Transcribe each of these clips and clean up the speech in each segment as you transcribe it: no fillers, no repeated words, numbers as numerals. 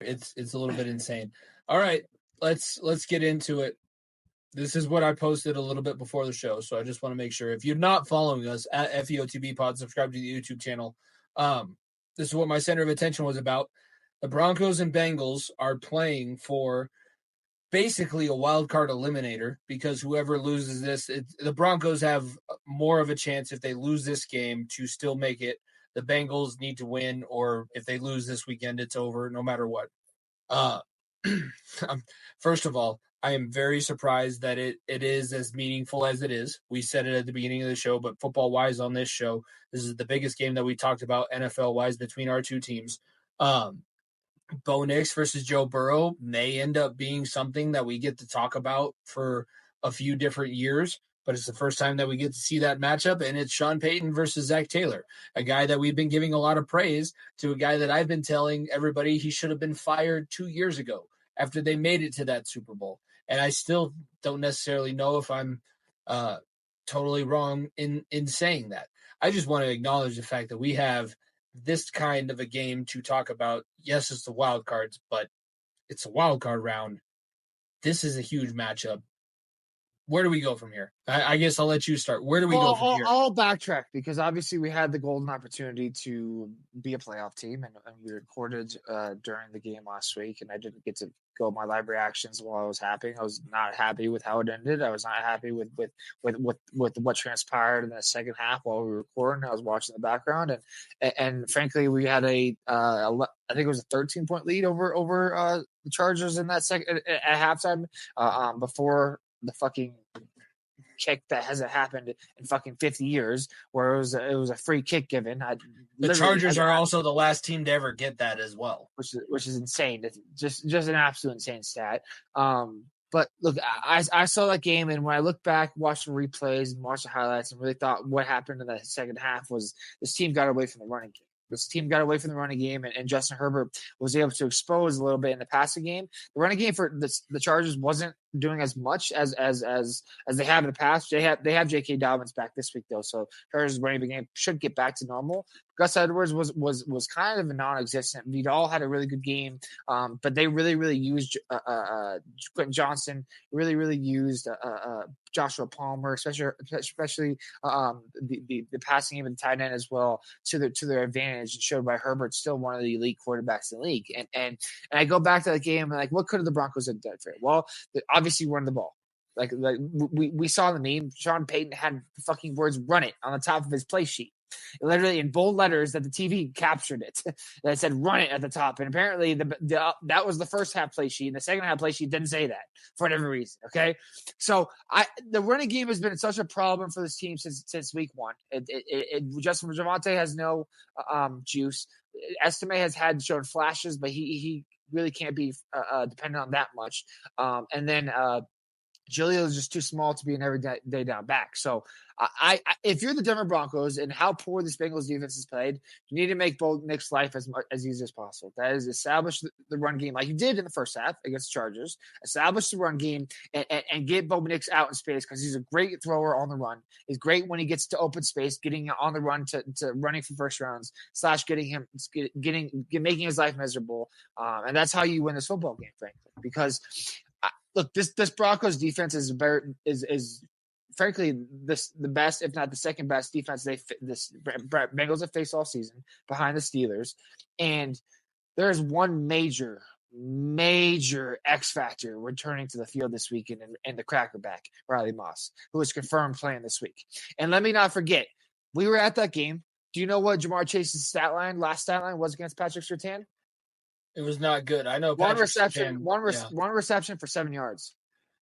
It's a little bit insane. All right, let's get into it. This is what I posted a little bit before the show, so I just want to make sure if you're not following us at FEOTB Pod, subscribe to the YouTube channel. This is what my center of attention was about. The Broncos and Bengals are playing for basically a wild card eliminator because whoever loses this, the Broncos have more of a chance if they lose this game to still make it. The Bengals need to win, or if they lose this weekend, it's over no matter what. First of all, I am very surprised that it is as meaningful as it is. We said it at the beginning of the show, but football-wise on this show, this is the biggest game that we talked about NFL-wise between our two teams. Bo Nix versus Joe Burrow may end up being something that we get to talk about for a few different years, but it's the first time that we get to see that matchup, and it's Sean Payton versus Zach Taylor, a guy that we've been giving a lot of praise to, a guy that I've been telling everybody he should have been fired 2 years ago after they made it to that Super Bowl. And I still don't necessarily know if I'm totally wrong in saying that. I just want to acknowledge the fact that we have this kind of a game to talk about. Yes, it's the wild cards, but it's a wild card round. This is a huge matchup. Where do we go from here? I guess I'll let you start. Where do we go from here? I'll backtrack because obviously we had the golden opportunity to be a playoff team, and we recorded during the game last week, and I didn't get to go my live reactions while I was happy. I was not happy with how it ended. I was not happy with what transpired in the second half while we were recording. I was watching the background, and frankly, we had I think it was a 13-point lead over the Chargers in that second at halftime before the fucking kick that hasn't happened in fucking 50 years, where it was a free kick given. The Chargers are also the last team to ever get that as well, which is insane. It's just an absolute insane stat. But look, I saw that game, and when I look back, watched the replays and watched the highlights, and really thought what happened in the second half was this team got away from the running game. This team got away from the running game, and Justin Herbert was able to expose a little bit in the passing game. The running game for the Chargers wasn't doing as much as they have in the past. They have J.K. Dobbins back this week though, so Chargers running game should get back to normal. Gus Edwards was kind of a non-existent. Vidal had a really good game, but they really used Quentin Johnson. Really used Joshua Palmer, especially the passing game and the tight end as well to their advantage, showed by Herbert, still one of the elite quarterbacks in the league. And I go back to that game and like, what could have the Broncos have done for it? Well, obviously run the ball. Like we saw the meme. Sean Payton had the fucking words "run it" on the top of his play sheet, literally in bold letters that the TV captured it. That said "run it" at the top, and apparently that was the first half play sheet, and the second half play sheet didn't say that for whatever reason. Okay, so the running game has been such a problem for this team since week one. Justin Javonte has no juice. Estime has shown flashes, but he really can't be dependent on that much. And then Julio is just too small to be an everyday down back. So if you're the Denver Broncos and how poor this Bengals defense has played, you need to make Bo Nix's life as easy as possible. That is, establish the run game like you did in the first half against the Chargers. Establish the run game and get Bo Nix out in space because he's a great thrower on the run. He's great when he gets to open space, getting on the run to running for first rounds / making his life miserable. And that's how you win this football game, frankly, because. Look, this Broncos defense is frankly the best, if not the second best defense Bengals have faced all season behind the Steelers. And there's one major X factor returning to the field this week in the crackerback, Riley Moss, who is confirmed playing this week. And let me not forget, we were at that game. Do you know what Jamar Chase's last stat line was against Patrick Surtain? It was not good. I know one reception for 7 yards.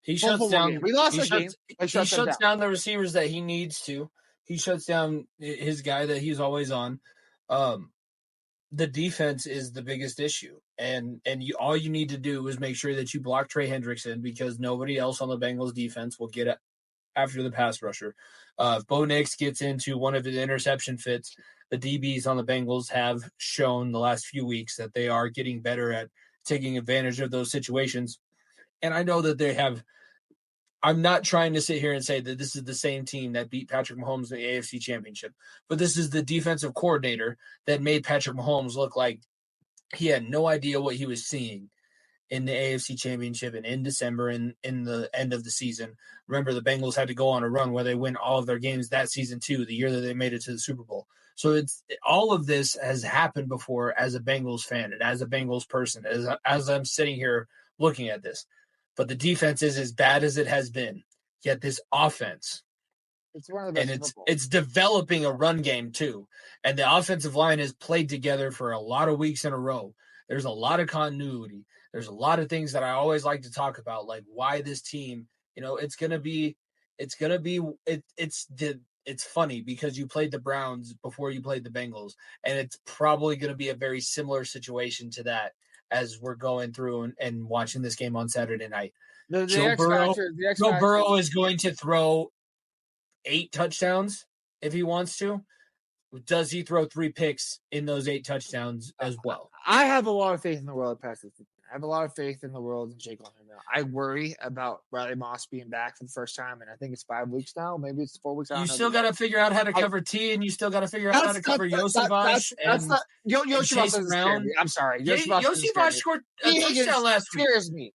He shuts down. We lost the game. He shuts down the receivers that he needs to. He shuts down his guy that he's always on. The defense is the biggest issue, and all you need to do is make sure that you block Trey Hendrickson because nobody else on the Bengals defense will get after the pass rusher. If Bo Nix gets into one of his interception fits, the DBs on the Bengals have shown the last few weeks that they are getting better at taking advantage of those situations. And I know that they have – I'm not trying to sit here and say that this is the same team that beat Patrick Mahomes in the AFC Championship, but this is the defensive coordinator that made Patrick Mahomes look like he had no idea what he was seeing in the AFC Championship and in December and in the end of the season. Remember, the Bengals had to go on a run where they win all of their games that season too, the year that they made it to the Super Bowl. So it's all of this has happened before as a Bengals fan and as a Bengals person, as I'm sitting here looking at this. But the defense is as bad as it has been. Yet this offense, It's one of the best. and it's developing a run game too. And the offensive line has played together for a lot of weeks in a row. There's a lot of continuity. There's a lot of things that I always like to talk about, like why this team, it's funny because you played the Browns before you played the Bengals, and it's probably going to be a very similar situation to that as we're going through and watching this game on Saturday night. Joe Burrow is going to throw 8 touchdowns if he wants to. Does he throw 3 picks in those 8 touchdowns as well? I have a lot of faith in the world, Patrick. I have a lot of faith in the world in Jake Long. I worry about Riley Moss being back for the first time, and I think it's 5 weeks now. Maybe it's 4 weeks. You still got to figure out how to cover T, and you still got to figure out how to cover Yosivas and Chase Brown. I'm sorry. Yosivas scored a touchdown last week. Scares me.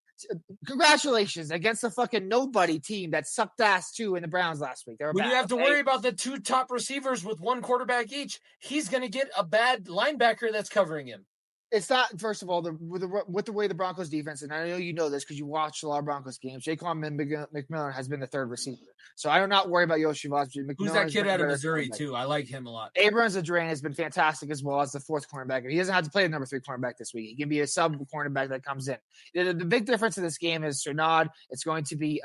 Congratulations against the fucking nobody team that sucked ass too in the Browns last week. When you have to worry about the 2 top receivers with 1 quarterback each, he's going to get a bad linebacker that's covering him. It's not, first of all, with the way the Broncos defense, and I know you know this because you watched a lot of Broncos games, Jaquan McMillan has been the 3rd receiver. So I do not worry about Yoshi Voss. Who's that kid out of Missouri, too? I like him a lot. Abrams Adrian has been fantastic as well as the 4th cornerback. He doesn't have to play the number 3 cornerback this week. He can be a sub cornerback that comes in. The big difference in this game is Sernad. It's going to be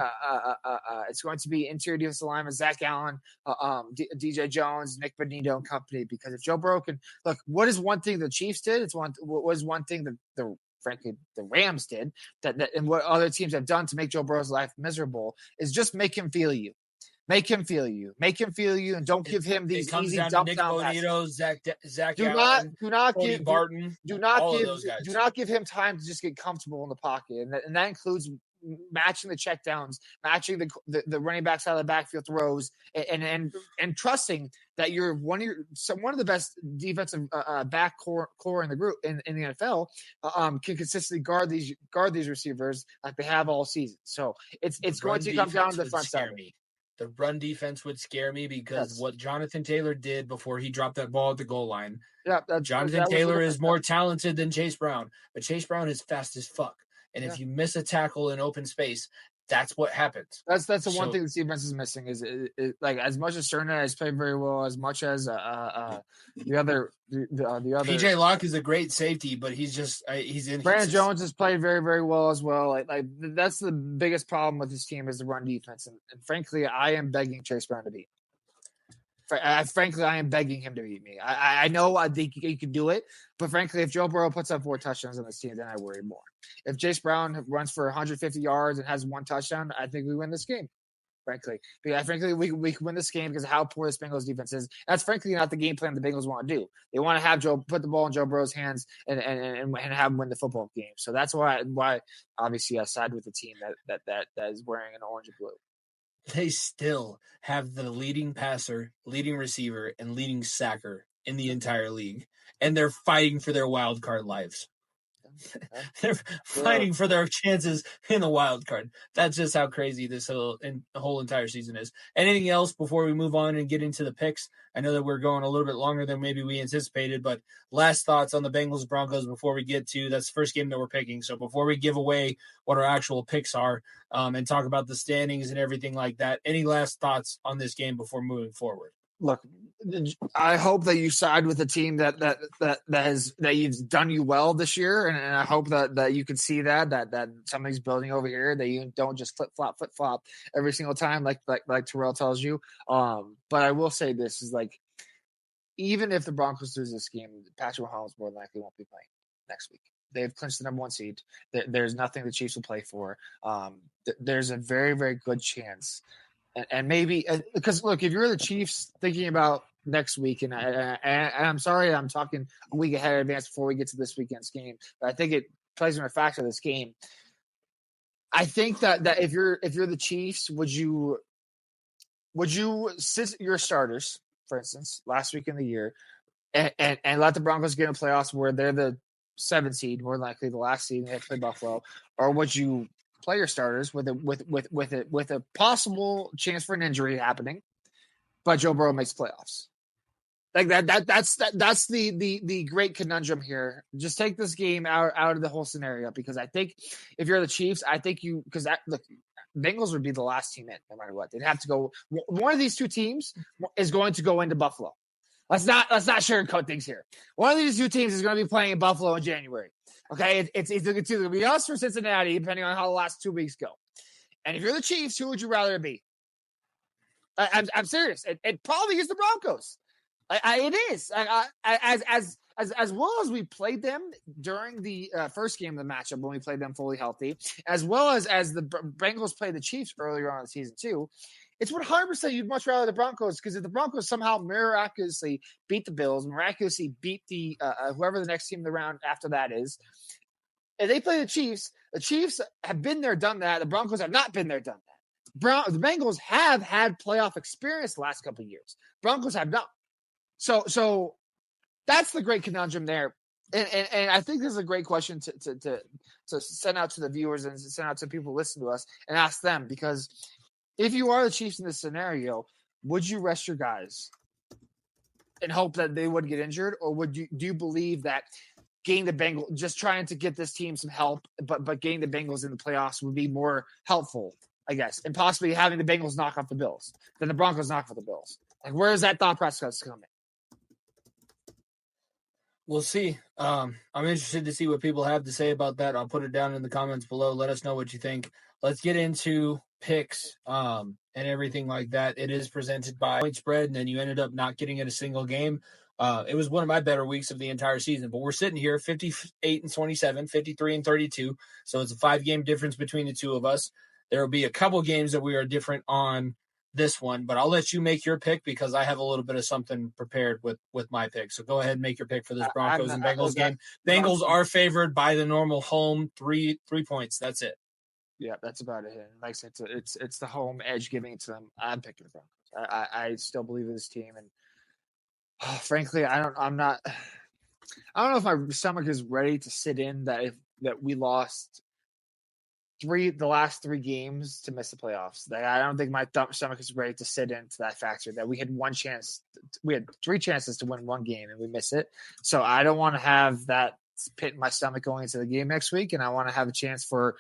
interior defensive lineman Zach Allen, DJ Jones, Nick Bonito and company. Because if Joe Burrow can look, what is one thing the Chiefs did? Was one thing that frankly the Rams did that and what other teams have done to make Joe Burrow's life miserable is just make him feel you. Make him feel you, and don't give him these easy dump down passes. Zach Allen, do not give him time to just get comfortable in the pocket, and that includes matching the checkdowns, matching the running backs out of the backfield throws, and trusting that you're one of the best defensive back core in the group in the NFL can consistently guard these receivers like they have all season. So it's going to come down to the front side. The run defense would scare me because what Jonathan Taylor did before he dropped that ball at the goal line. Yeah, Jonathan Taylor is more talented than Chase Brown, but Chase Brown is fast as fuck. And if you miss a tackle in open space, that's what happens. That's the one thing the defense is missing is like as much as Cerna has played very well, as much as the other PJ Locke is a great safety, but he's in. Brandon Jones has played very, very well as well. Like that's the biggest problem with this team is the run defense, and frankly, I am begging Chase Brown to beat. Frankly, I am begging him to beat me. I know I think he can do it, but frankly, if Joe Burrow puts up 4 touchdowns on this team, then I worry more. If Chase Brown runs for 150 yards and has 1 touchdown, I think we win this game. Frankly, we can win this game because of how poor this Bengals defense is. That's frankly not the game plan the Bengals want to do. They want to have Joe put the ball in Joe Burrow's hands and have him win the football game. So that's why obviously I side with the team that is wearing an orange and blue. They still have the leading passer, leading receiver, and leading sacker in the entire league. And they're fighting for their wild card lives. They're fighting for their chances in the wild card. That's just how crazy this whole entire season is. Anything else before we move on and get into the picks? I know that we're going a little bit longer than maybe we anticipated, but last thoughts on the Bengals Broncos before we get to that's the first game that we're picking. So before we give away what our actual picks are and talk about the standings and everything like that, any last thoughts on this game before moving forward? Look, I hope that you side with a team that you've done you well this year, and I hope that you can see that something's building over here, that you don't just flip flop every single time like Terrell tells you. But I will say this is like, even if the Broncos lose this game, Patrick Mahomes more than likely won't be playing next week. They've clinched the number 1 seed. There's nothing the Chiefs will play for. There's a very, very good chance. And maybe because look, if you're the Chiefs thinking about next week, and I'm sorry, I'm talking a week ahead in advance before we get to this weekend's game, but I think it plays in a factor of this game. I think that if you're the Chiefs, would you sit your starters, for instance, last week in the year, and let the Broncos get in playoffs where they're the 7 seed, more likely the last seed, and they have to play Buffalo, or would you play your starters with a possible chance for an injury happening, but Joe Burrow makes playoffs? Like that's the great conundrum here. Just take this game out of the whole scenario, because I think if you're the Chiefs, I think look, Bengals would be the last team in no matter what. They'd have to go. One of these two teams is going to go into Buffalo. Let's not sugarcoat things here. One of these two teams is going to be playing in Buffalo in January. Okay, it's either going to be us or Cincinnati, depending on how the last 2 weeks go. And if you're the Chiefs, who would you rather be? I'm serious. It probably is the Broncos. It is. As well as we played them during the first game of the matchup when we played them fully healthy, as well as the Bengals played the Chiefs earlier on in the season too. It's 100% you'd much rather the Broncos, because if the Broncos somehow miraculously beat the Bills, miraculously beat the whoever the next team in the round after that is, if they play the Chiefs have been there, done that. The Broncos have not been there, done that. The Bengals have had playoff experience the last couple of years. Broncos have not. So that's the great conundrum there. And I think this is a great question to send out to the viewers and send out to people who listen to us and ask them, because if you are the Chiefs in this scenario, would you rest your guys and hope that they wouldn't get injured? Or do you believe that getting the Bengals, just trying to get this team some help, but getting the Bengals in the playoffs would be more helpful, I guess, and possibly having the Bengals knock off the Bills than the Broncos knock off the Bills? Like, where is that thought process coming? We'll see. I'm interested to see what people have to say about that. I'll put it down in the comments below. Let us know what you think. Let's get into picks and everything like that. It is presented by Point Spread, and then you ended up not getting in a single game. It was one of my better weeks of the entire season, but we're sitting here 58-27, 53-32. So it's a 5-game difference between the two of us. There will be a couple games that we are different on this one, but I'll let you make your pick, because I have a little bit of something prepared with my pick. So go ahead and make your pick for this Broncos and Bengals game. Bengals are favored by the normal home 3 points. That's it. Yeah, that's about it. And like I said, it's the home edge giving it to them. I'm picking the Broncos. I still believe in this team, and frankly, I don't know if my stomach is ready to sit in that we lost the last 3 games to miss the playoffs. I don't think my stomach is ready to sit into that factor that we had one chance. We had 3 chances to win 1 game and we missed it. So I don't want to have that pit in my stomach going into the game next week. And I want to have a chance for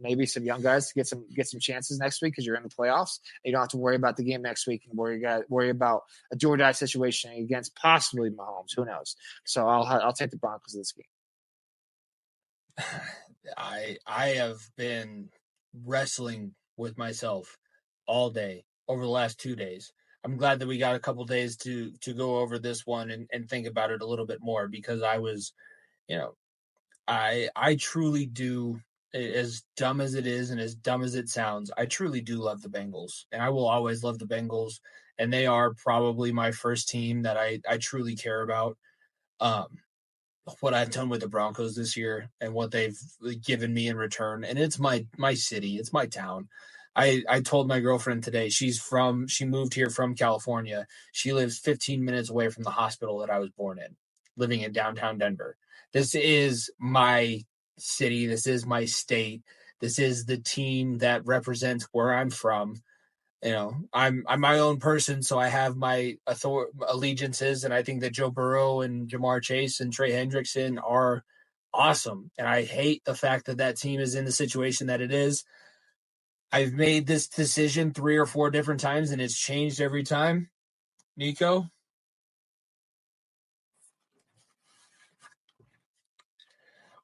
maybe some young guys to get some chances next week, because you're in the playoffs. You don't have to worry about the game next week and worry about a do or die situation against possibly Mahomes. Who knows? So I'll take the Broncos this game. I have been wrestling with myself all day over the last 2 days. I'm glad that we got a couple days to go over this one and think about it a little bit more, because I was, I truly do, as dumb as it is and as dumb as it sounds, I truly do love the Bengals, and I will always love the Bengals, and they are probably my first team that I truly care about. What I've done with the Broncos this year and what they've given me in return. And it's my city. It's my town. I told my girlfriend today, she moved here from California. She lives 15 minutes away from the hospital that I was born in, living in downtown Denver. This is my city. This is my state. This is the team that represents where I'm from. I'm my own person, so I have my allegiances, and I think that Joe Burrow and Jamar Chase and Trey Hendrickson are awesome. And I hate the fact that team is in the situation that it is. I've made this decision 3 or 4 different times, and it's changed every time. Nico?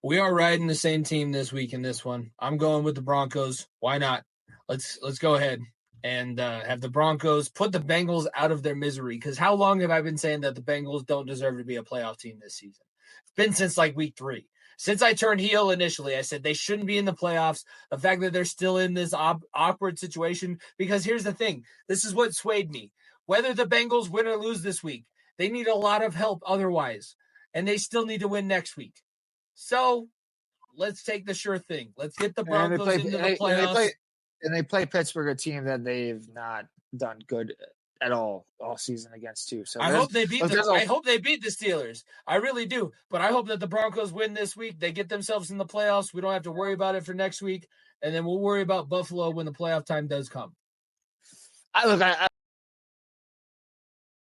We are riding the same team this week in this one. I'm going with the Broncos. Why not? Let's go ahead and have the Broncos put the Bengals out of their misery. Because how long have I been saying that the Bengals don't deserve to be a playoff team this season? It's been since like week 3. Since I turned heel initially, I said they shouldn't be in the playoffs. The fact that they're still in this awkward situation, because here's the thing. This is what swayed me. Whether the Bengals win or lose this week, they need a lot of help otherwise. And they still need to win next week. So let's take the sure thing. Let's get the Broncos into the playoffs. And they play Pittsburgh, a team that they've not done good at all season against too. So I hope they beat I hope they beat the Steelers. I really do. But I hope that the Broncos win this week. They get themselves in the playoffs. We don't have to worry about it for next week, and then we'll worry about Buffalo when the playoff time does come. I